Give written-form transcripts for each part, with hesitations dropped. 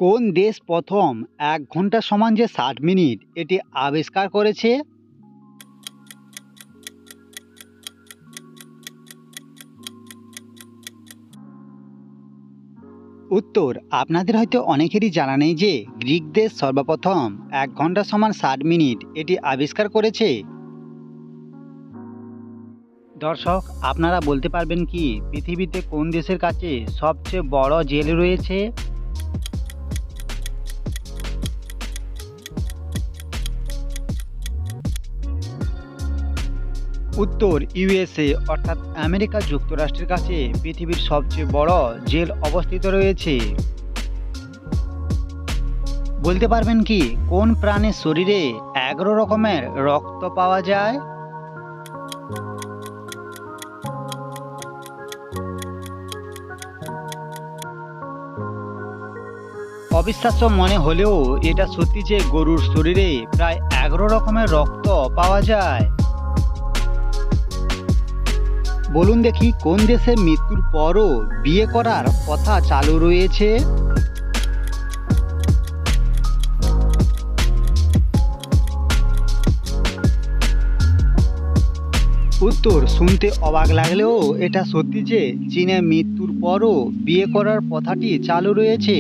কোন দেশ প্রথম ১ ঘন্টা সমান যে ৬০ মিনিট এটি আবিষ্কার করেছে? উত্তর আপনাদের হয়তো অনেকেরই জানা নেই যে গ্রিক দেশ সর্বপ্রথম ১ ঘন্টা সমান ৬০ মিনিট এটি আবিষ্কার করেছে। দর্শক, আপনারা বলতে পারবেন কি পৃথিবীতে কোন দেশের কাছে সবচেয়ে বড় জেল রয়েছে? উত্তর ইউএসএ অর্থাৎ আমেরিকা যুক্তরাষ্ট্রের কাছে পৃথিবীর সবচেয়ে বড় জেল অবস্থিত রয়েছে। বলতে পারবেন কি কোন প্রাণীর শরীরে ১১ রকমের রক্ত পাওয়া যায়? অবিশ্বাস্য মনে হলেও এটা সত্যি যে গরুর শরীরে প্রায় ১১ রকমের রক্ত পাওয়া যায়। বলুন দেখি কোন দেশে মৃত্যুর পরও বিয়ে করার প্রথা চালু রয়েছে? উত্তর শুনতে অবাক লাগলেও এটা সত্যি যে চীনে মৃত্যুর পরও বিয়ে করার প্রথাটি চালু রয়েছে।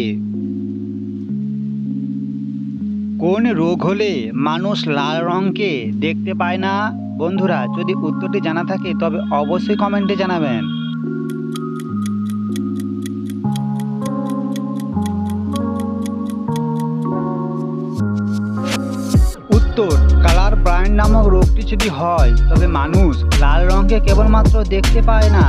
কোন রোগ হলে মানুষ লাল রঙকে দেখতে পায় না? বন্ধুরা, যদি উত্তরটি জানা থাকে তবে অবশ্যই কমেন্টে জানাবেন। উত্তর কালার ব্লাইন্ড নামক রোগটি যদি হয় তবে মানুষ লাল রঙকে কেবলমাত্র দেখতে পায় না।